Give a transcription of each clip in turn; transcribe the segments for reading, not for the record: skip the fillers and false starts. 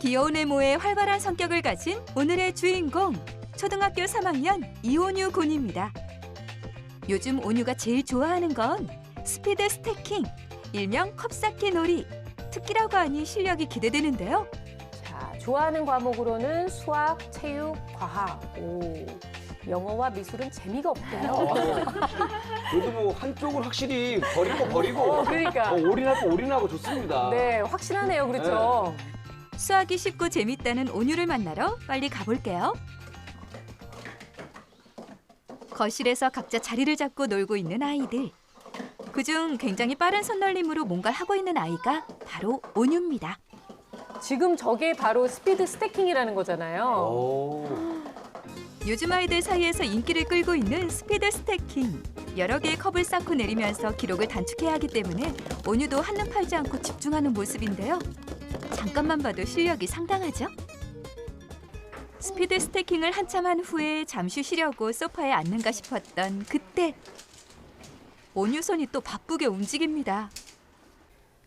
귀여운 외모에 활발한 성격을 가진 오늘의 주인공, 초등학교 3학년 이온유 군입니다. 요즘 온유가 제일 좋아하는 건 스피드 스태킹, 일명 컵쌓기 놀이. 특기라고 하니 실력이 기대되는데요. 자, 좋아하는 과목으로는 수학, 체육, 과학. 영어와 미술은 재미가 없대요. 그래도 뭐 한쪽은 확실히 버릴 거 버리고 그러니까. 올인할 거 올인하고 좋습니다. 네, 확실하네요. 그렇죠? 수학이 쉽고 재밌다는 온유를 만나러 빨리 가볼게요. 거실에서 각자 자리를 잡고 놀고 있는 아이들. 그중 굉장히 빠른 손놀림으로 뭔가를 하고 있는 아이가 바로 온유입니다. 지금 저게 바로 스피드 스태킹이라는 거잖아요. 오. 요즘 아이들 사이에서 인기를 끌고 있는 스피드 스태킹. 여러 개의 컵을 쌓고 내리면서 기록을 단축해야 하기 때문에 온유도 한눈 팔지 않고 집중하는 모습인데요. 잠깐만 봐도 실력이 상당하죠? 스피드 스태킹을 한참 한 후에 잠시 쉬려고 소파에 앉는가 싶었던 그때 온유 손이 또 바쁘게 움직입니다.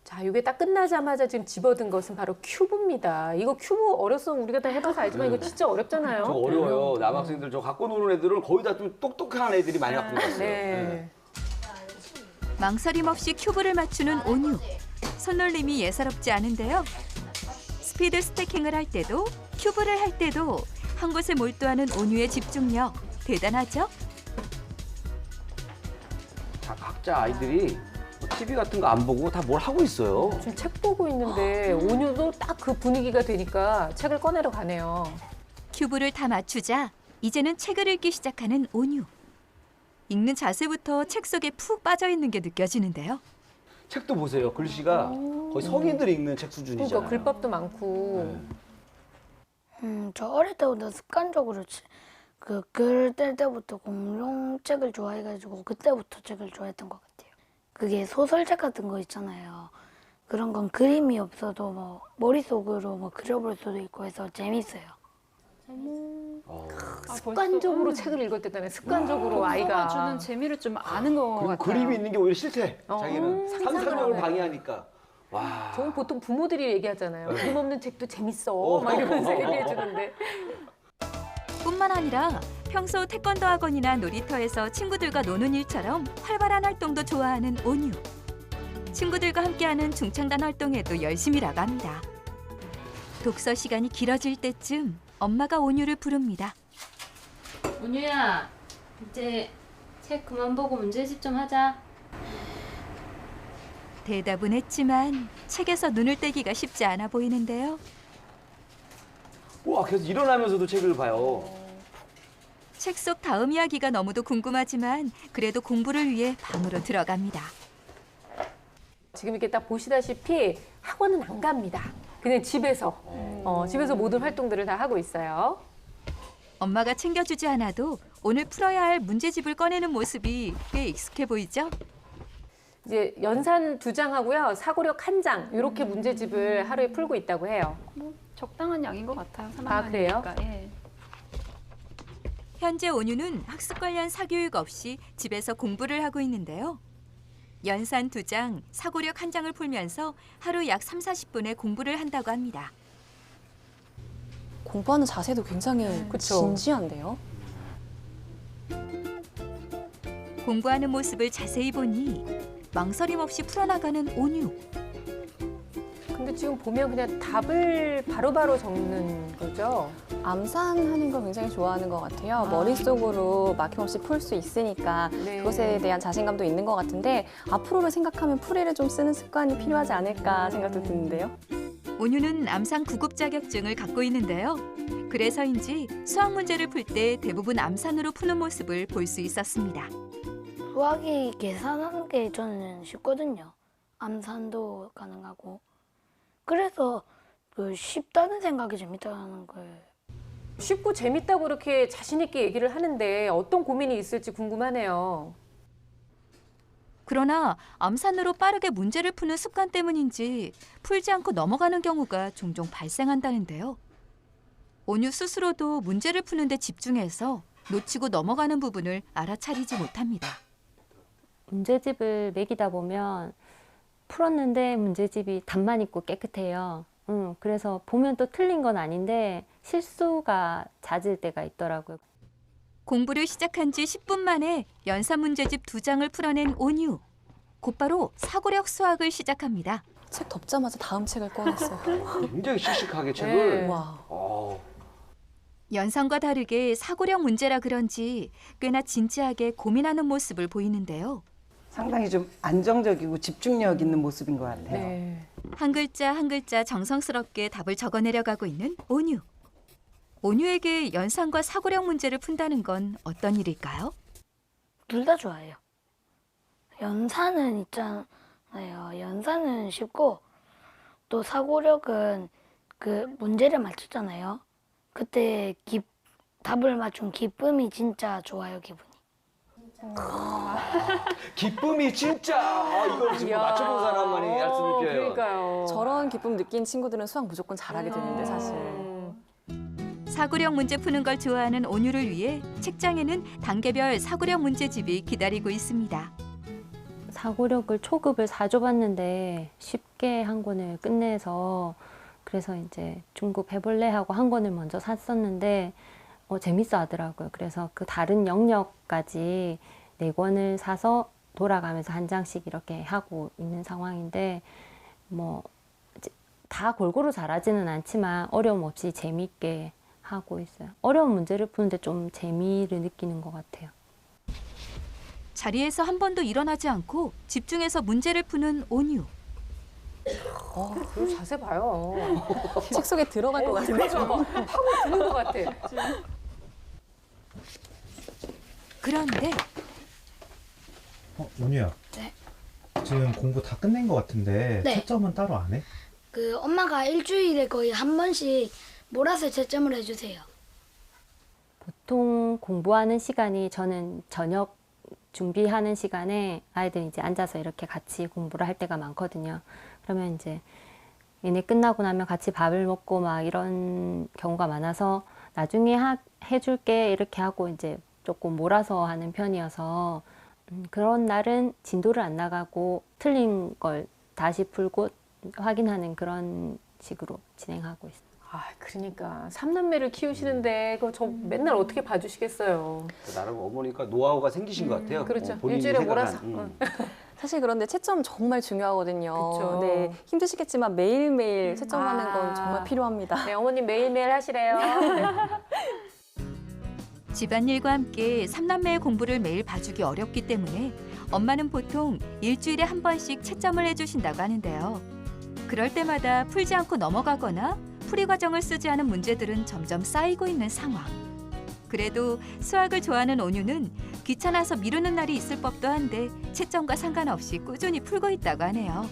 자, 이게 딱 끝나자마자 지금 집어든 것은 바로 큐브입니다. 이거 큐브 어렸어 우리가 다 해봐서 알지만 이거 진짜 어렵잖아요. 저 어려워요. 남학생들 저 갖고 노는 애들은 거의 다 좀 똑똑한 애들이 많이 갖고 있어요. 네. 망설임 없이 큐브를 맞추는 온유. 손놀림이 예사롭지 않은데요. 스피드 스태킹을 할 때도 큐브를 할 때도 한 곳에 몰두하는 온유의 집중력. 대단하죠? 자, 각자 아이들이 TV 같은 거 안 보고 다 뭘 하고 있어요. 지금 책 보고 있는데 온유도 딱 그 분위기가 되니까 책을 꺼내러 가네요. 큐브를 다 맞추자 이제는 책을 읽기 시작하는 온유. 읽는 자세부터 책 속에 푹 빠져 있는 게 느껴지는데요. 책도 보세요. 글씨가 거의 성인들이 읽는 책 수준이잖아요. 그러니까 글밥도 많고. 저 어릴 때부터 습관적으로 글 뗄 때부터 공룡책을 좋아해가지고 그때부터 책을 좋아했던 것 같아요. 그게 소설책 같은 거 있잖아요. 그런 건 그림이 없어도 뭐 머릿속으로 뭐 그려볼 수도 있고 해서 재밌어요. 습관적으로 책을 읽었다네. 습관적으로 아이가. 주는 재미를 좀 아는 것 그리고 같아요. 그림이 있는 게 오히려 싫대. 자기는 상상을 상상력을 하네. 방해하니까. 와. 저는 보통 부모들이 얘기하잖아요. 그림 없는 책도 재밌어. 막 이러면서 얘기해 주는데. 뿐만 아니라 평소 태권도 학원이나 놀이터에서 친구들과 노는 일처럼 활발한 활동도 좋아하는 온유. 친구들과 함께하는 중창단 활동에도 열심히 나갑니다. 독서 시간이 길어질 때쯤 엄마가 온유를 부릅니다. 온유야, 이제 책 그만 보고 문제집 좀 하자. 대답은 했지만 책에서 눈을 떼기가 쉽지 않아 보이는데요. 와, 계속 일어나면서도 책을 봐요. 책 속 다음 이야기가 너무도 궁금하지만 그래도 공부를 위해 방으로 들어갑니다. 지금 이렇게 딱 보시다시피 학원은 안 갑니다. 그냥 집에서. 집에서 모든 활동들을 다 하고 있어요. 엄마가 챙겨주지 않아도 오늘 풀어야 할 문제집을 꺼내는 모습이 꽤 익숙해 보이죠? 이제 연산 2장하고요. 사고력 1장 이렇게 문제집을 하루에 풀고 있다고 해요. 적당한 양인 것 같아요. 아, 그래요? 예. 현재 온유는 학습 관련 사교육 없이 집에서 공부를 하고 있는데요. 연산 2장, 사고력 1장을 풀면서 하루 약 30-40분의 공부를 한다고 합니다. 공부하는 자세도 굉장히 그쵸. 진지한데요. 공부하는 모습을 자세히 보니 망설임 없이 풀어나가는 온유. 근데 지금 보면 그냥 답을 바로바로 적는 거죠. 암산하는 걸 굉장히 좋아하는 것 같아요. 머릿속으로 막힘없이 풀 수 있으니까 네. 그것에 대한 자신감도 있는 것 같은데 앞으로를 생각하면 풀이를 좀 쓰는 습관이 필요하지 않을까 생각도 드는데요. 온유는 암산 9급 자격증을 갖고 있는데요. 그래서인지 수학 문제를 풀 때 대부분 암산으로 푸는 모습을 볼 수 있었습니다. 수학이 계산하는 게 저는 쉽거든요. 암산도 가능하고. 그래서 쉽다는 생각이 재밌다는 거예요. 쉽고 재밌다고 이렇게 자신 있게 얘기를 하는데 어떤 고민이 있을지 궁금하네요. 그러나 암산으로 빠르게 문제를 푸는 습관 때문인지 풀지 않고 넘어가는 경우가 종종 발생한다는데요. 온유 스스로도 문제를 푸는데 집중해서 놓치고 넘어가는 부분을 알아차리지 못합니다. 문제집을 매기다 보면 풀었는데 문제집이 답만 있고 깨끗해요. 그래서 보면 또 틀린 건 아닌데 실수가 잦을 때가 있더라고요. 공부를 시작한 지 10분 만에 연산 문제집 2장을 풀어낸 온유. 곧바로 사고력 수학을 시작합니다. 책 덮자마자 다음 책을 꺼냈어요. 굉장히 씩씩하게 책을. 네. 와. 연산과 다르게 사고력 문제라 그런지 꽤나 진지하게 고민하는 모습을 보이는데요. 상당히 좀 안정적이고 집중력 있는 모습인 것 같아요. 네. 한 글자 한 글자 정성스럽게 답을 적어내려가고 있는 온유. 온유에게 연산과 사고력 문제를 푼다는 건 어떤 일일까요? 둘 다 좋아해요. 연산은 있잖아요. 연산은 쉽고 또 사고력은 그 문제를 맞췄잖아요. 그때 답을 맞춘 기쁨이 진짜 좋아요, 기분이. 기쁨이 진짜 이걸 지금 이야. 맞춰본 사람만이 할 수 느껴요. 그러니까요. 저런 기쁨 느낀 친구들은 수학 무조건 잘하게 되는데 사실. 사고력 문제 푸는 걸 좋아하는 온유를 위해 책장에는 단계별 사고력 문제집이 기다리고 있습니다. 사고력을 초급을 4조 봤는데 쉽게 한 권을 끝내서 그래서 이제 중급 해볼래 하고 한 권을 먼저 샀었는데 재밌어 하더라고요. 그래서 그 다른 영역까지 4권을 사서 돌아가면서 한 장씩 이렇게 하고 있는 상황인데 뭐 다 골고루 잘하지는 않지만 어려움 없이 재미있게 하고 있어요. 어려운 문제를 푸는데 좀 재미를 느끼는 것 같아요. 자리에서 한 번도 일어나지 않고 집중해서 문제를 푸는 온유. 그 자세 봐요. 책 속에 들어갈 것 같은데. 하고 드는 것 같아. 그런데 온유야. 네. 지금 공부 다 끝낸 것 같은데 네. 채점은 따로 안 해? 그 엄마가 일주일에 거의 한 번씩 몰아서 채점을 해주세요. 보통 공부하는 시간이 저는 저녁 준비하는 시간에 아이들 이제 앉아서 이렇게 같이 공부를 할 때가 많거든요. 그러면 이제 얘네 끝나고 나면 같이 밥을 먹고 막 이런 경우가 많아서 나중에 해줄게 이렇게 하고 이제 조금 몰아서 하는 편이어서 그런 날은 진도를 안 나가고 틀린 걸 다시 풀고 확인하는 그런 식으로 진행하고 있어요. 그러니까 3남매를 키우시는데 그거 저 맨날 어떻게 봐주시겠어요. 나름 어머니가 노하우가 생기신 것 같아요. 그렇죠. 본인이 일주일에 생각한, 몰아서. 사실 그런데 채점 정말 중요하거든요. 그쵸. 네, 힘드시겠지만 매일매일 채점하는 건 정말 필요합니다. 네, 어머님 매일매일 하시래요. 네. 집안일과 함께 3남매의 공부를 매일 봐주기 어렵기 때문에 엄마는 보통 일주일에 한 번씩 채점을 해주신다고 하는데요. 그럴 때마다 풀지 않고 넘어가거나 풀이 과정을 쓰지 않은 문제들은 점점 쌓이고 있는 상황. 그래도 수학을 좋아하는 온유는 귀찮아서 미루는 날이 있을 법도 한데 채점과 상관없이 꾸준히 풀고 있다고 하네요.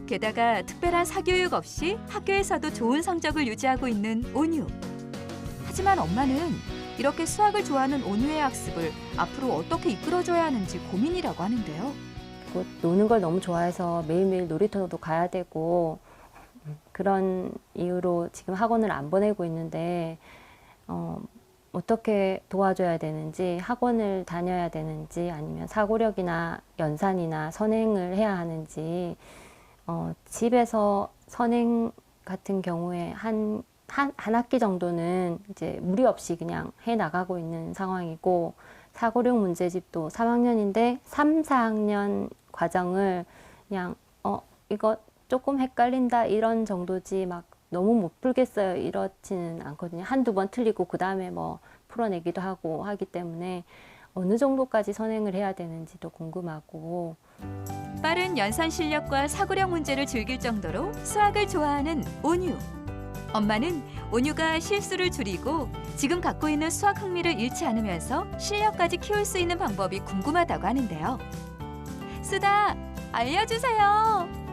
게다가 특별한 사교육 없이 학교에서도 좋은 성적을 유지하고 있는 온유. 하지만 엄마는 이렇게 수학을 좋아하는 온유의 학습을 앞으로 어떻게 이끌어줘야 하는지 고민이라고 하는데요. 그리고 노는 걸 너무 좋아해서 매일매일 놀이터도 가야 되고 그런 이유로 지금 학원을 안 보내고 있는데 어떻게 도와줘야 되는지 학원을 다녀야 되는지 아니면 사고력이나 연산이나 선행을 해야 하는지 집에서 선행 같은 경우에 한 학기 정도는 이제 무리 없이 그냥 해 나가고 있는 상황이고 사고력 문제집도 3학년인데 3, 4학년 과정을 그냥 이거 조금 헷갈린다 이런 정도지 막 너무 못 풀겠어요 이렇지는 않거든요. 한두 번 틀리고 그 다음에 뭐 풀어내기도 하고 하기 때문에 어느 정도까지 선행을 해야 되는지도 궁금하고 빠른 연산 실력과 사고력 문제를 즐길 정도로 수학을 좋아하는 온유. 엄마는 온유가 실수를 줄이고 지금 갖고 있는 수학 흥미를 잃지 않으면서 실력까지 키울 수 있는 방법이 궁금하다고 하는데요. 수다, 알려주세요.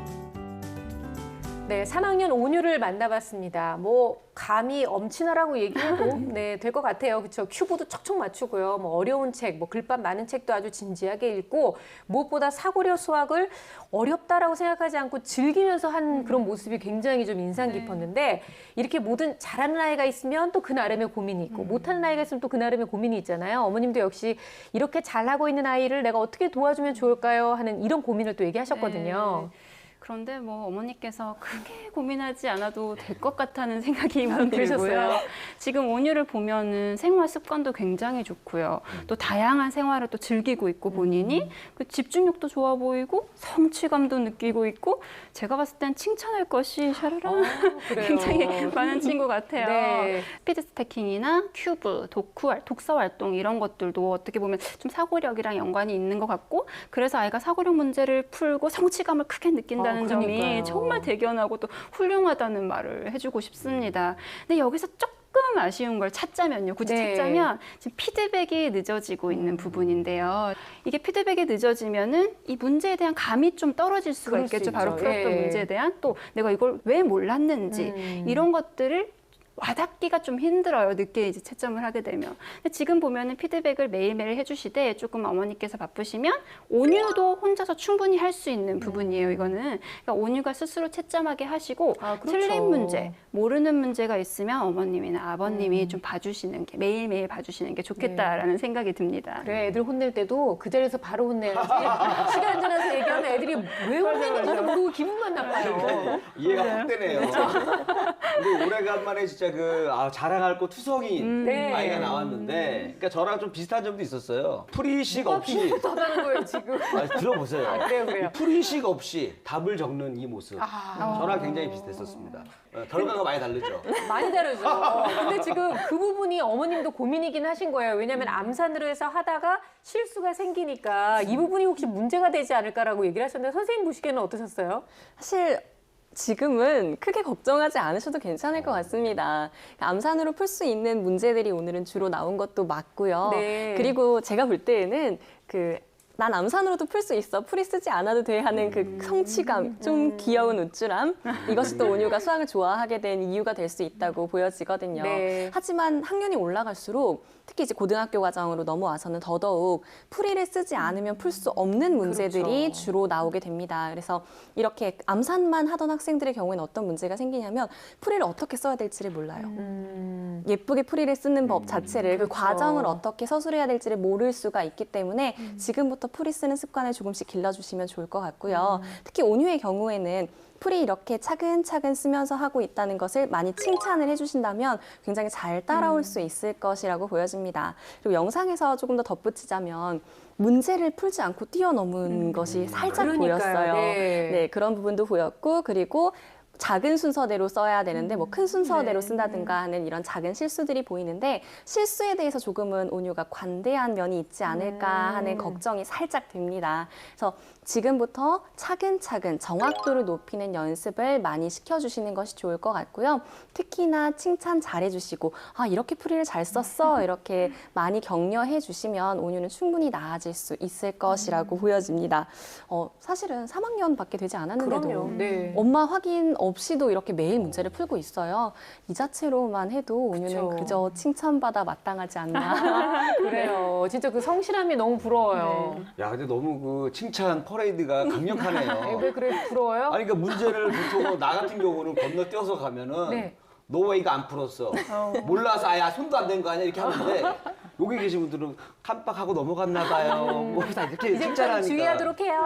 네, 3학년 온유를 만나봤습니다. 뭐 감히 엄친아라고 얘기해도 네, 될 것 같아요. 그렇죠? 큐브도 척척 맞추고요. 뭐 어려운 책, 뭐 글밥 많은 책도 아주 진지하게 읽고 무엇보다 사고력 수학을 어렵다라고 생각하지 않고 즐기면서 한 그런 모습이 굉장히 좀 인상 깊었는데 이렇게 뭐든 잘하는 아이가 있으면 또 그 나름의 고민이 있고 못하는 아이가 있으면 또 그 나름의 고민이 있잖아요. 어머님도 역시 이렇게 잘하고 있는 아이를 내가 어떻게 도와주면 좋을까요? 하는 이런 고민을 또 얘기하셨거든요. 그런데 뭐 어머니께서 크게 고민하지 않아도 될 것 같다는 생각이 들고요. 지금 온유를 보면은 생활 습관도 굉장히 좋고요. 또 다양한 생활을 또 즐기고 있고 본인이 그 집중력도 좋아 보이고 성취감도 느끼고 있고 제가 봤을 땐 칭찬할 것이 샤라라 굉장히 많은 친구 같아요. 네. 스피드 스태킹이나 큐브, 독서 활동 이런 것들도 어떻게 보면 좀 사고력이랑 연관이 있는 것 같고 그래서 아이가 사고력 문제를 풀고 성취감을 크게 느낀다는 점이 그러니까요. 정말 대견하고 또 훌륭하다는 말을 해주고 싶습니다. 근데 여기서 조금 아쉬운 걸 찾자면요. 굳이 네. 찾자면 지금 피드백이 늦어지고 있는 부분인데요. 이게 피드백이 늦어지면은 이 문제에 대한 감이 좀 떨어질 수가 그럴 수 있겠죠. 바로 있죠. 풀었던 예. 문제에 대한 또 내가 이걸 왜 몰랐는지 이런 것들을 와닿기가 좀 힘들어요. 늦게 이제 채점을 하게 되면. 근데 지금 보면은 피드백을 매일매일 해주시되 조금 어머니께서 바쁘시면 온유도 혼자서 충분히 할 수 있는 부분이에요. 이거는 그러니까 온유가 스스로 채점하게 하시고 그렇죠. 틀린 문제, 모르는 문제가 있으면 어머님이나 아버님이 좀 봐주시는 게 매일매일 봐주시는 게 좋겠다라는 생각이 듭니다. 그래, 애들 혼낼 때도 그 자리에서 바로 혼내야지. 시간 지나서 얘기하면 애들이 왜 혼내는지도 모르고 기분만 나빠요. 이해가 확 되네요. 근데 오래간만에 진짜 자랑할 거 투성인 네. 아이가 나왔는데, 그러니까 저랑 좀 비슷한 점도 있었어요. 프리식 없이. 비슷하다는 거예요, 지금. 들어보세요. 그래요. 이 프리식 없이 답을 적는 이 모습. 저랑 굉장히 비슷했었습니다. 결과가 많이 다르죠. 많이 다르죠. 근데 지금 그 부분이 어머님도 고민이긴 하신 거예요. 왜냐하면 암산으로 해서 하다가 실수가 생기니까 이 부분이 혹시 문제가 되지 않을까라고 얘기를 하셨는데 선생님 보시기에는 어떠셨어요? 사실 지금은 크게 걱정하지 않으셔도 괜찮을 것 같습니다. 암산으로 풀 수 있는 문제들이 오늘은 주로 나온 것도 맞고요. 네. 그리고 제가 볼 때에는 난 암산으로도 풀 수 있어. 풀이 쓰지 않아도 돼 하는 그 성취감, 좀 귀여운 우쭐함. 이것이 또 온유가 수학을 좋아하게 된 이유가 될 수 있다고 보여지거든요. 네. 하지만 학년이 올라갈수록 특히 이제 고등학교 과정으로 넘어와서는 더더욱 풀이를 쓰지 않으면 풀 수 없는 문제들이 그렇죠. 주로 나오게 됩니다. 그래서 이렇게 암산만 하던 학생들의 경우에는 어떤 문제가 생기냐면 풀이를 어떻게 써야 될지를 몰라요. 예쁘게 풀이를 쓰는 법 자체를 그 그렇죠. 과정을 어떻게 서술해야 될지를 모를 수가 있기 때문에 지금부터 풀이 쓰는 습관을 조금씩 길러주시면 좋을 것 같고요. 특히 온유의 경우에는 풀이 이렇게 차근차근 쓰면서 하고 있다는 것을 많이 칭찬을 해주신다면 굉장히 잘 따라올 수 있을 것이라고 보여집니다. 그리고 영상에서 조금 더 덧붙이자면 문제를 풀지 않고 뛰어넘은 것이 살짝 그러니까요. 보였어요. 네. 네, 그런 부분도 보였고 그리고 작은 순서대로 써야 되는데 뭐 큰 순서대로 쓴다든가 하는 이런 작은 실수들이 보이는데 실수에 대해서 조금은 온유가 관대한 면이 있지 않을까 하는 걱정이 살짝 듭니다. 그래서 지금부터 차근차근 정확도를 높이는 연습을 많이 시켜주시는 것이 좋을 것 같고요. 특히나 칭찬 잘해주시고 이렇게 풀이를 잘 썼어 이렇게 많이 격려해 주시면 온유는 충분히 나아질 수 있을 것이라고 보여집니다. 사실은 3학년밖에 되지 않았는데도 그럼요. 네. 엄마 확인 없이도 이렇게 매일 문제를 풀고 있어요. 이 자체로만 해도 온유는 그쵸. 그저 칭찬받아 마땅하지 않나. 그래요. 진짜 그 성실함이 너무 부러워요. 야, 근데 너무 그 칭찬 퍼레이드가 강력하네요. 왜 그래 부러워요? 아니, 그러니까 문제를 보통 나 같은 경우는 건너뛰어서 가면은 네. 너 왜 이거 안 풀었어? 몰라서 아야 손도 안 댄 거 아니야? 이렇게 하는데 여기 계신 분들은 깜빡하고 넘어갔나 봐요. 뭐 다 이렇게 이제부터는 칭찬하니까. 주의하도록 해요.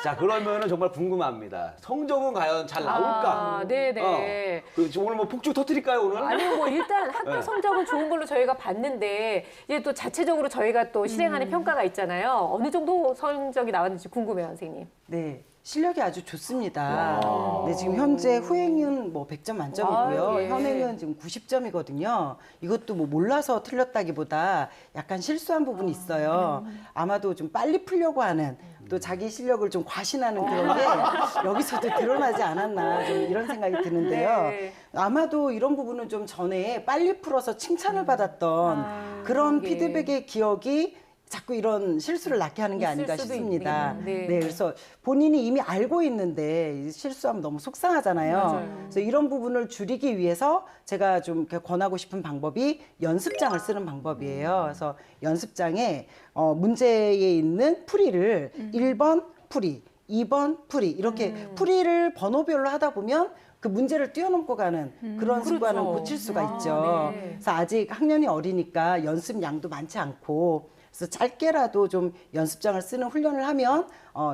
자, 그러면은 정말 궁금합니다. 성적은 과연 잘 나올까? 네네. 오늘 뭐 폭죽 터뜨릴까요, 오늘? 아니요, 뭐 일단 학교 네. 성적은 좋은 걸로 저희가 봤는데 이제 또 자체적으로 저희가 또 실행하는 평가가 있잖아요. 어느 정도 성적이 나왔는지 궁금해요, 선생님. 네, 실력이 아주 좋습니다. 와. 네, 지금 현재 후행은 뭐 100점 만점이고요. 예. 현행은 지금 90점이거든요. 이것도 뭐 몰라서 틀렸다기보다 약간 실수한 부분이 있어요. 아마도 좀 빨리 풀려고 하는 또 자기 실력을 좀 과신하는 그런 게 여기서도 드러나지 않았나 좀 이런 생각이 드는데요. 네. 아마도 이런 부분은 좀 전에 빨리 풀어서 칭찬을 받았던 그런 예. 피드백의 기억이 자꾸 이런 실수를 낳게 하는 게 있을 아닌가 수도 싶습니다. 있네요. 네. 네, 그래서 본인이 이미 알고 있는데 실수하면 너무 속상하잖아요. 맞아요. 그래서 이런 부분을 줄이기 위해서 제가 좀 이렇게 권하고 싶은 방법이 연습장을 쓰는 방법이에요. 그래서 연습장에 문제에 있는 풀이를 1번 풀이, 2번 풀이 이렇게 풀이를 번호별로 하다 보면 그 문제를 뛰어넘고 가는 그런 습관을 그렇죠. 고칠 수가 있죠. 네. 그래서 아직 학년이 어리니까 연습 양도 많지 않고 그래서 짧게라도 좀 연습장을 쓰는 훈련을 하면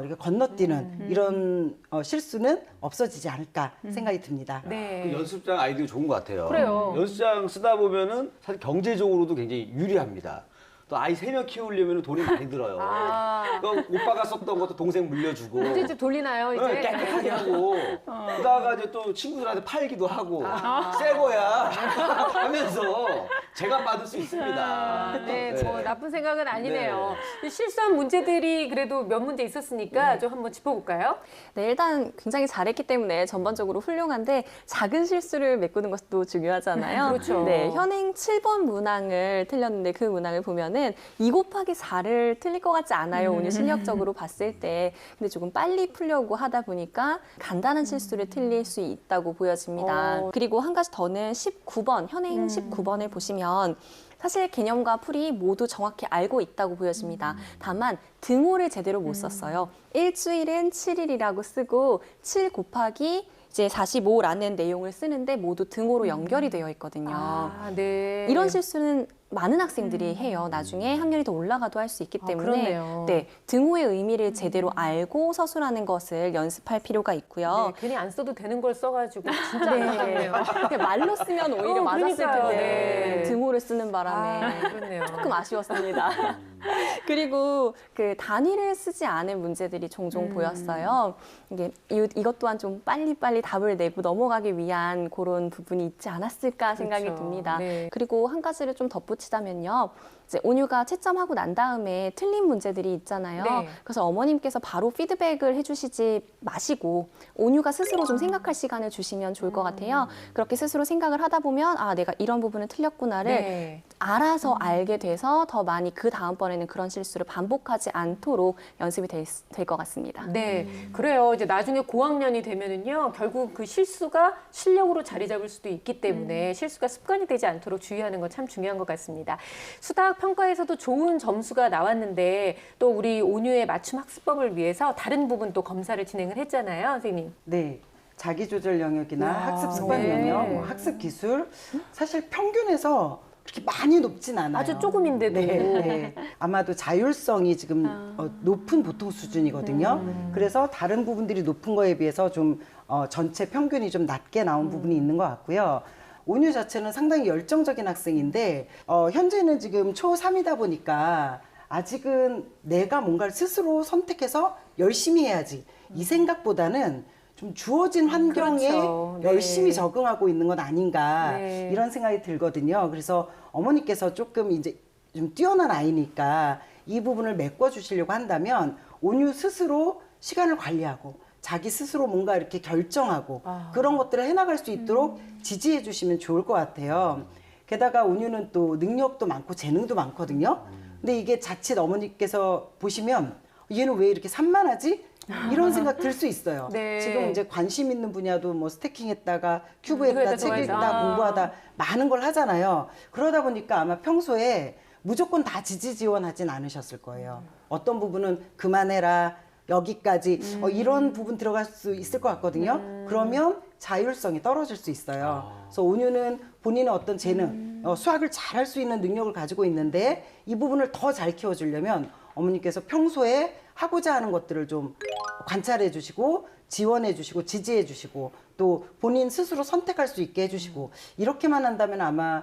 이렇게 건너뛰는 이런 실수는 없어지지 않을까 생각이 듭니다. 네. 그 연습장 아이디어 좋은 것 같아요. 그래요. 연습장 쓰다 보면은 사실 경제적으로도 굉장히 유리합니다. 또 아이 3명 키우려면 돈이 많이 들어요. 아. 그러니까 오빠가 썼던 것도 동생 물려주고. 이제 좀 돌리나요, 이제? 네, 깨끗하게 하고 그러다가 이제 또 친구들한테 팔기도 하고 새 거야 하면서 제가 받을 수 있습니다. 네, 뭐 나쁜 생각은 아니네요. 실수한 문제들이 그래도 몇 문제 있었으니까 좀 한번 짚어볼까요? 네, 일단 굉장히 잘했기 때문에 전반적으로 훌륭한데 작은 실수를 메꾸는 것도 중요하잖아요. 그렇죠. 네, 현행 7번 문항을 틀렸는데 그 문항을 보면은 2 곱하기 4를 틀릴 것 같지 않아요. 오늘 실력적으로 봤을 때. 근데 조금 빨리 풀려고 하다 보니까 간단한 실수를 틀릴 수 있다고 보여집니다. 그리고 한 가지 더는 19번, 현행 19번을 보시면 사실 개념과 풀이 모두 정확히 알고 있다고 보여집니다. 다만 등호를 제대로 못 썼어요. 일주일은 7일이라고 쓰고 7 곱하기 이제 45라는 내용을 쓰는데 모두 등호로 연결이 되어 있거든요. 아, 네. 이런 실수는 많은 학생들이 해요. 나중에 학년이 더 올라가도 할 수 있기 때문에 그렇네요. 네, 등호의 의미를 제대로 알고 서술하는 것을 연습할 필요가 있고요. 네, 괜히 안 써도 되는 걸 써가지고 진짜 안타깝네요. 그냥 말로 쓰면 오히려 맞았을 그러니까요. 텐데 네. 등호를 쓰는 바람에 그렇네요. 조금 아쉬웠습니다. 그리고 그 단위를 쓰지 않은 문제들이 종종 보였어요. 이것 또한 좀 빨리빨리 답을 내고 넘어가기 위한 그런 부분이 있지 않았을까 생각이 그렇죠. 듭니다. 네. 그리고 한 가지를 좀 덧붙이자면요. 이제 온유가 채점하고 난 다음에 틀린 문제들이 있잖아요. 네. 그래서 어머님께서 바로 피드백을 해주시지 마시고 온유가 스스로 좀 생각할 시간을 주시면 좋을 것 같아요. 그렇게 스스로 생각을 하다 보면 아, 내가 이런 부분은 틀렸구나를 네. 알아서 알게 돼서 더 많이 그 다음번에는 그런 실수를 반복하지 않도록 연습이 될 것 같습니다. 네, 그래요. 이제 나중에 고학년이 되면은요, 결국 그 실수가 실력으로 자리 잡을 수도 있기 때문에 실수가 습관이 되지 않도록 주의하는 건 참 중요한 것 같습니다. 수학 평가에서도 좋은 점수가 나왔는데 또 우리 온유의 맞춤 학습법을 위해서 다른 부분 또 검사를 진행을 했잖아요, 선생님. 네. 자기조절 영역이나 야, 학습 습관 네. 영역, 뭐 학습 기술 사실 평균에서 그렇게 많이 높진 않아요. 아주 조금인데도. 네, 네. 아마도 자율성이 지금 높은 보통 수준이거든요. 그래서 다른 부분들이 높은 거에 비해서 좀 전체 평균이 좀 낮게 나온 부분이 있는 것 같고요. 온유 자체는 상당히 열정적인 학생인데 현재는 지금 초3이다 보니까 아직은 내가 뭔가를 스스로 선택해서 열심히 해야지 이 생각보다는 좀 주어진 환경에 그렇죠. 네. 열심히 적응하고 있는 건 아닌가 네. 이런 생각이 들거든요. 그래서 어머니께서 조금 이제 좀 뛰어난 아이니까 이 부분을 메꿔주시려고 한다면 온유 스스로 시간을 관리하고 자기 스스로 뭔가 이렇게 결정하고 그런 것들을 해나갈 수 있도록 지지해 주시면 좋을 것 같아요. 게다가 온유는 또 능력도 많고 재능도 많거든요. 근데 이게 자칫 어머니께서 보시면 얘는 왜 이렇게 산만하지? 이런 생각 들 수 있어요. 네. 지금 이제 관심 있는 분야도 뭐 스태킹했다가 큐브했다, 책 읽다, 공부하다 많은 걸 하잖아요. 그러다 보니까 아마 평소에 무조건 다 지지 지원하진 않으셨을 거예요. 어떤 부분은 그만해라. 여기까지 이런 부분 들어갈 수 있을 것 같거든요. 그러면 자율성이 떨어질 수 있어요. 그래서 온유는 본인의 어떤 재능, 수학을 잘할 수 있는 능력을 가지고 있는데 이 부분을 더 잘 키워주려면 어머니께서 평소에 하고자 하는 것들을 좀 관찰해 주시고 지원해 주시고 지지해 주시고 또 본인 스스로 선택할 수 있게 해주시고 이렇게만 한다면 아마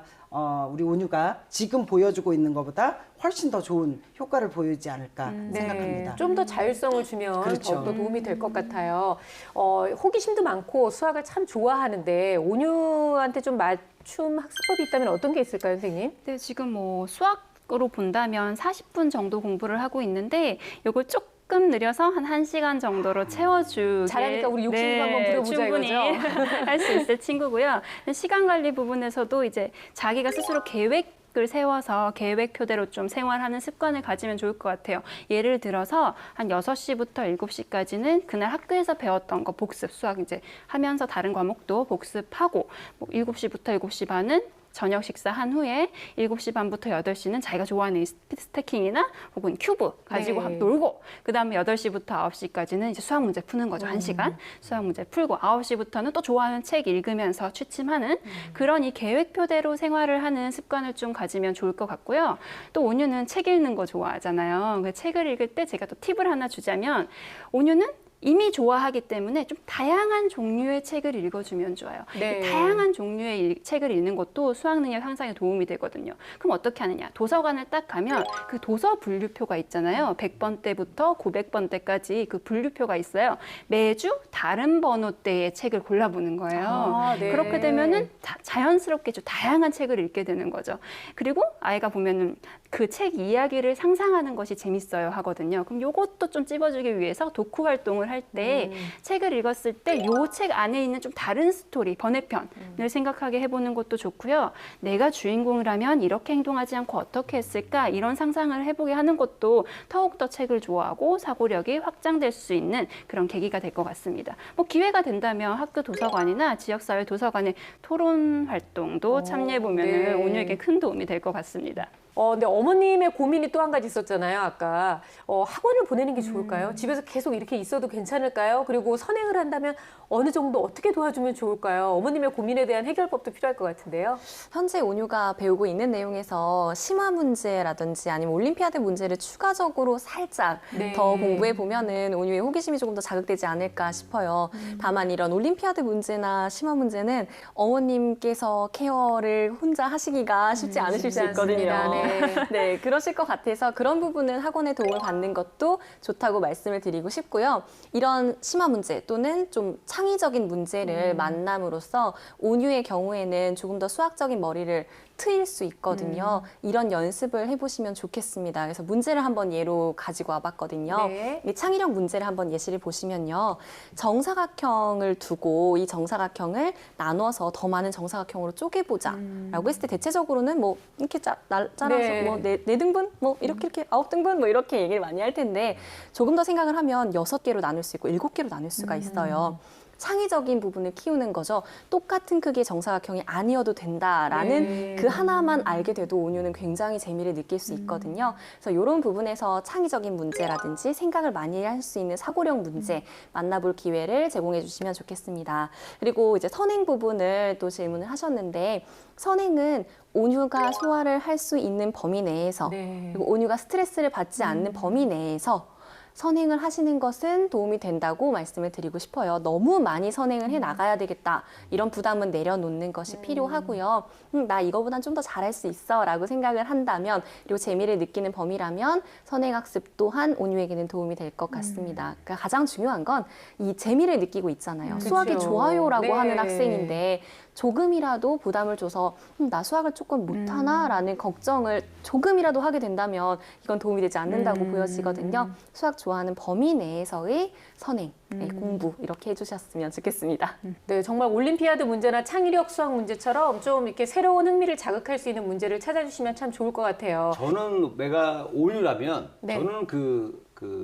우리 온유가 지금 보여주고 있는 것보다 훨씬 더 좋은 효과를 보이지 않을까 생각합니다. 좀 더 자율성을 주면 그렇죠. 더욱더 도움이 될 것 같아요. 호기심도 많고 수학을 참 좋아하는데 온유한테 좀 맞춤 학습법이 있다면 어떤 게 있을까요, 선생님? 네, 지금 뭐 수학으로 본다면 40분 정도 공부를 하고 있는데 이걸 조금 늘려서 한 1시간 정도로 채워주게 잘하니까 우리 욕심 한번 부려보자 충분히 이거죠? 할 수 있을 친구고요. 시간 관리 부분에서도 이제 자기가 스스로 계획을 세워서 계획표대로 좀 생활하는 습관을 가지면 좋을 것 같아요. 예를 들어서 한 6시부터 7시까지는 그날 학교에서 배웠던 거 복습, 수학 이제 하면서 다른 과목도 복습하고 뭐 7시부터 7시 반은 저녁 식사한 후에 7시 반부터 8시는 자기가 좋아하는 스피드 스태킹이나 혹은 큐브 가지고 네. 놀고 그다음에 8시부터 9시까지는 이제 수학 문제 푸는 거죠. 1시간 수학 문제 풀고 9시부터는 또 좋아하는 책 읽으면서 취침하는 그런 이 계획표대로 생활을 하는 습관을 좀 가지면 좋을 것 같고요. 또 온유는 책 읽는 거 좋아하잖아요. 그 책을 읽을 때 제가 또 팁을 하나 주자면 온유는 이미 좋아하기 때문에 좀 다양한 종류의 책을 읽어주면 좋아요. 네. 이 다양한 종류의 책을 읽는 것도 수학 능력 향상에 도움이 되거든요. 그럼 어떻게 하느냐? 도서관을 딱 가면 그 도서 분류표가 있잖아요. 100번대부터 900번대까지 그 분류표가 있어요. 매주 다른 번호대의 책을 골라보는 거예요. 아, 네. 그렇게 되면은 자연스럽게 좀 다양한 책을 읽게 되는 거죠. 그리고 아이가 보면은 그 책 이야기를 상상하는 것이 재밌어요 하거든요. 그럼 요것도 좀 찝어주기 위해서 독후 활동을 할 때 책을 읽었을 때 요 책 안에 있는 좀 다른 스토리, 번외편을 생각하게 해보는 것도 좋고요. 내가 주인공이라면 이렇게 행동하지 않고 어떻게 했을까 이런 상상을 해보게 하는 것도 더욱더 책을 좋아하고 사고력이 확장될 수 있는 그런 계기가 될 것 같습니다. 뭐 기회가 된다면 학교 도서관이나 지역사회 도서관의 토론 활동도 참여해보면 네. 온유에게 큰 도움이 될 것 같습니다. 근데 어머님의 고민이 또 한 가지 있었잖아요, 아까. 학원을 보내는 게 좋을까요? 집에서 계속 이렇게 있어도 괜찮을까요? 그리고 선행을 한다면 어느 정도 어떻게 도와주면 좋을까요? 어머님의 고민에 대한 해결법도 필요할 것 같은데요. 현재 온유가 배우고 있는 내용에서 심화 문제라든지 아니면 올림피아드 문제를 추가적으로 살짝 네. 더 공부해 보면은 온유의 호기심이 조금 더 자극되지 않을까 싶어요. 다만 이런 올림피아드 문제나 심화 문제는 어머님께서 케어를 혼자 하시기가 쉽지 않으실 수 있거든요. 않습니다. 네. 네, 그러실 것 같아서 그런 부분은 학원의 도움을 받는 것도 좋다고 말씀을 드리고 싶고요. 이런 심화 문제 또는 좀 창의적인 문제를 만남으로써 온유의 경우에는 조금 더 수학적인 머리를 트일 수 있거든요. 이런 연습을 해보시면 좋겠습니다. 그래서 문제를 한번 예로 가지고 와봤거든요. 네. 이 창의력 문제를 한번 예시를 보시면요. 정사각형을 두고 이 정사각형을 나눠서 더 많은 정사각형으로 쪼개보자 라고 했을 때 대체적으로는 뭐 이렇게 잘라서 네. 뭐 네 등분? 뭐 이렇게 9등분? 뭐 이렇게 얘기를 많이 할 텐데 조금 더 생각을 하면 6개로 나눌 수 있고 7개로 나눌 수가 있어요. 창의적인 부분을 키우는 거죠. 똑같은 크기의 정사각형이 아니어도 된다라는 네. 그 하나만 알게 돼도 온유는 굉장히 재미를 느낄 수 있거든요. 그래서 이런 부분에서 창의적인 문제라든지 생각을 많이 할 수 있는 사고력 문제 만나볼 기회를 제공해 주시면 좋겠습니다. 그리고 이제 선행 부분을 또 질문을 하셨는데 선행은 온유가 소화를 할 수 있는 범위 내에서 네. 그리고 온유가 스트레스를 받지 않는 범위 내에서 선행을 하시는 것은 도움이 된다고 말씀을 드리고 싶어요. 너무 많이 선행을 해 나가야 되겠다. 이런 부담은 내려놓는 것이 필요하고요. 나 이거보단 좀 더 잘할 수 있어 라고 생각을 한다면 그리고 재미를 느끼는 범위라면 선행학습 또한 온유에게는 도움이 될 것 같습니다. 그러니까 가장 중요한 건 이 재미를 느끼고 있잖아요. 수학이 그렇죠. 좋아요라고 네. 하는 학생인데 조금이라도 부담을 줘서 나 수학을 조금 못하나라는 걱정을 조금이라도 하게 된다면 이건 도움이 되지 않는다고 보여지거든요. 수학 좋아하는 범위 내에서의 선행, 공부 이렇게 해주셨으면 좋겠습니다. 네, 정말 올림피아드 문제나 창의력 수학 문제처럼 좀 이렇게 새로운 흥미를 자극할 수 있는 문제를 찾아주시면 참 좋을 것 같아요. 저는 내가 온유라면 네. 저는 그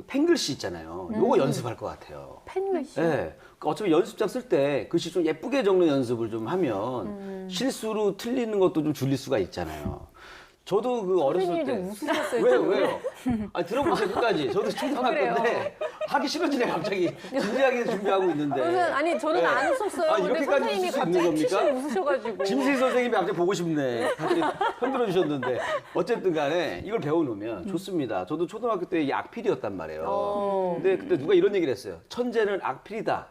펜글씨 있잖아요. 요거 연습할 것 같아요. 펜글씨. 네. 어차피 연습장 쓸 때 글씨 좀 예쁘게 적는 연습을 좀 하면 실수로 틀리는 것도 좀 줄일 수가 있잖아요. 저도 그 어렸을 선생님이 때 좀 웃으셨어요. 왜요? 아니 들어보세요 끝까지. 저도 초등학교인데 하기 싫어지네 갑자기 진지하게 준비하고 있는데. 아니 저는 네. 안 웃었어요. 아, 근데 이렇게까지 선생님이 웃을 수 있는 갑자기 겁니까? 키실 웃으셔가지고. 김세희 선생님이 갑자기 보고 싶네. 갑자기 흔들어 주셨는데 어쨌든 간에 이걸 배워놓으면 좋습니다. 저도 초등학교 때 악필이었단 말이에요. 근데 그때 누가 이런 얘기를 했어요. 천재는 악필이다.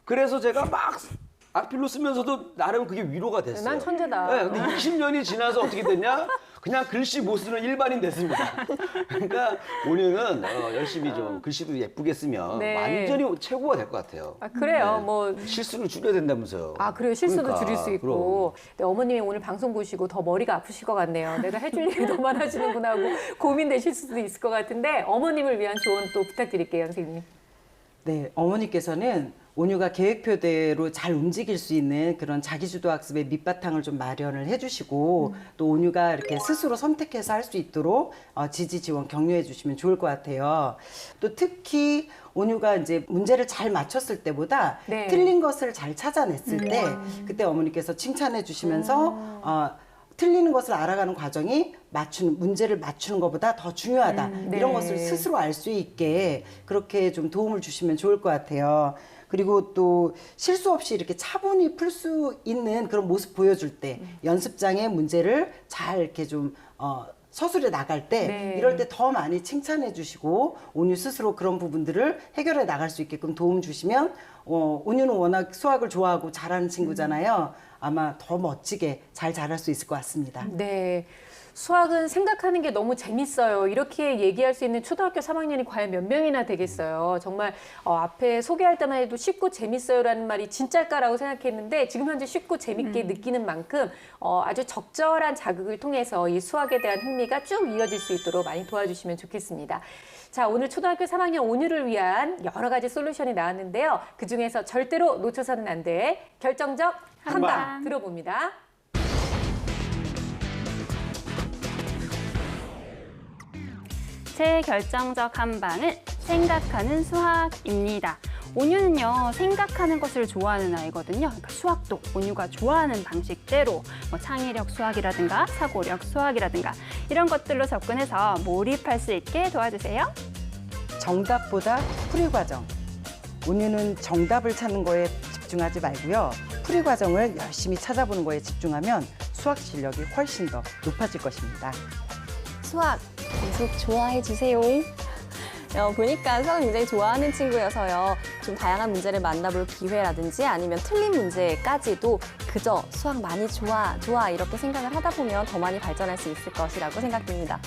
그래서 제가 막 악필로 쓰면서도 나름 그게 위로가 됐어요. 난 천재다. 네, 근데 20년이 지나서 어떻게 됐냐? 그냥 글씨 못 쓰는 일반인 됐습니다. 그러니까 온유는 열심히 좀 글씨도 예쁘게 쓰면 네. 완전히 최고가 될 것 같아요. 아, 그래요. 네. 뭐. 실수를 줄여야 된다면서요. 아, 그래요. 실수도 그러니까, 줄일 수 있고. 그럼. 네, 어머님이 오늘 방송 보시고 더 머리가 아프실 것 같네요. 내가 해줄 일이 더 많아지는구나 하고 고민되실 수도 있을 것 같은데 어머님을 위한 조언 또 부탁드릴게요, 선생님. 네, 어머니께서는 온유가 계획표대로 잘 움직일 수 있는 그런 자기주도 학습의 밑바탕을 좀 마련을 해주시고 또 온유가 이렇게 스스로 선택해서 할 수 있도록 지지, 지원, 격려해 주시면 좋을 것 같아요. 또 특히 온유가 이제 문제를 잘 맞췄을 때보다 네. 틀린 것을 잘 찾아냈을 때 그때 어머니께서 칭찬해 주시면서 틀리는 것을 알아가는 과정이 문제를 맞추는 것보다 더 중요하다. 네. 이런 것을 스스로 알 수 있게 그렇게 좀 도움을 주시면 좋을 것 같아요. 그리고 또 실수 없이 이렇게 차분히 풀 수 있는 그런 모습 보여줄 때 연습장의 문제를 잘 이렇게 좀 서술해 나갈 때 네. 이럴 때 더 많이 칭찬해 주시고 온유 스스로 그런 부분들을 해결해 나갈 수 있게끔 도움 주시면 온유는 워낙 수학을 좋아하고 잘하는 친구잖아요. 아마 더 멋지게 잘 자랄 수 있을 것 같습니다. 네. 수학은 생각하는 게 너무 재밌어요. 이렇게 얘기할 수 있는 초등학교 3학년이 과연 몇 명이나 되겠어요. 정말 앞에 소개할 때만 해도 쉽고 재밌어요라는 말이 진짜일까라고 생각했는데 지금 현재 쉽고 재밌게 느끼는 만큼 아주 적절한 자극을 통해서 이 수학에 대한 흥미가 쭉 이어질 수 있도록 많이 도와주시면 좋겠습니다. 자, 오늘 초등학교 3학년 온유를 위한 여러 가지 솔루션이 나왔는데요. 그중에서 절대로 놓쳐서는 안 돼. 결정적 한방 들어봅니다. 제 결정적 한방은 생각하는 수학입니다. 온유는요, 생각하는 것을 좋아하는 아이거든요. 그러니까 수학도 온유가 좋아하는 방식대로 창의력 수학이라든가 사고력 수학이라든가 이런 것들로 접근해서 몰입할 수 있게 도와주세요. 정답보다 풀이 과정. 온유는 정답을 찾는 거에 집중하지 말고요. 풀이 과정을 열심히 찾아보는 거에 집중하면 수학 실력이 훨씬 더 높아질 것입니다. 수학 계속 좋아해 주세요. 보니까 수학을 굉장히 좋아하는 친구여서요. 좀 다양한 문제를 만나볼 기회라든지 아니면 틀린 문제까지도 그저 수학 많이 좋아 이렇게 생각을 하다 보면 더 많이 발전할 수 있을 것이라고 생각됩니다.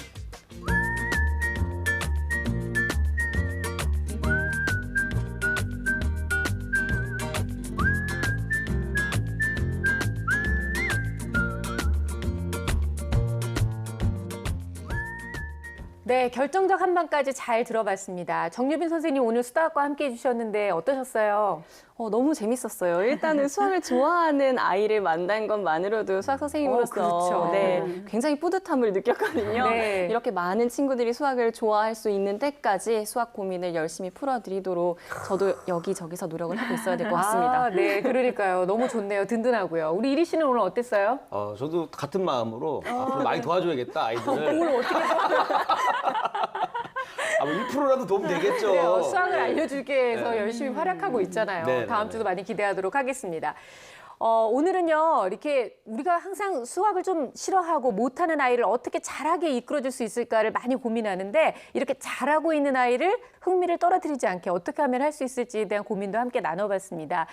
네, 결정적 한방까지 잘 들어봤습니다. 정유빈 선생님 오늘 수다학과 함께 해주셨는데 어떠셨어요? 너무 재밌었어요. 일단은 수학을 좋아하는 아이를 만난 것만으로도 수학 선생님으로서 그렇죠. 네, 굉장히 뿌듯함을 느꼈거든요. 네. 이렇게 많은 친구들이 수학을 좋아할 수 있는 때까지 수학 고민을 열심히 풀어드리도록 저도 여기저기서 노력을 하고 있어야 될 것 같습니다. 네, 그러니까요. 너무 좋네요. 든든하고요. 우리 이리 씨는 오늘 어땠어요? 저도 같은 마음으로 앞으로 많이 도와줘야겠다, 아이들을. 오늘 어떻게 아마 1%라도 도움 되겠죠. 그래요. 수학을 알려주게 해서 네. 열심히 활약하고 있잖아요. 네, 다음 네, 주도 네. 많이 기대하도록 하겠습니다. 오늘은요, 이렇게 우리가 항상 수학을 좀 싫어하고 못하는 아이를 어떻게 잘하게 이끌어줄 수 있을까를 많이 고민하는데 이렇게 잘하고 있는 아이를 흥미를 떨어뜨리지 않게 어떻게 하면 할 수 있을지에 대한 고민도 함께 나눠봤습니다.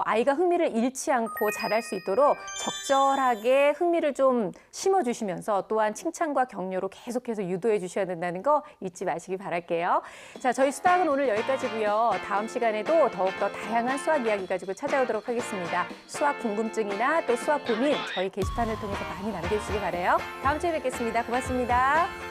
아이가 흥미를 잃지 않고 잘할 수 있도록 적절하게 흥미를 좀 심어주시면서 또한 칭찬과 격려로 계속해서 유도해 주셔야 된다는 거 잊지 마시기 바랄게요. 자, 저희 수학은 오늘 여기까지고요. 다음 시간에도 더욱더 다양한 수학 이야기 가지고 찾아오도록 하겠습니다. 수학 궁금증이나 또 수학 고민 저희 게시판을 통해서 많이 남겨주시기 바라요. 다음 주에 뵙겠습니다. 고맙습니다.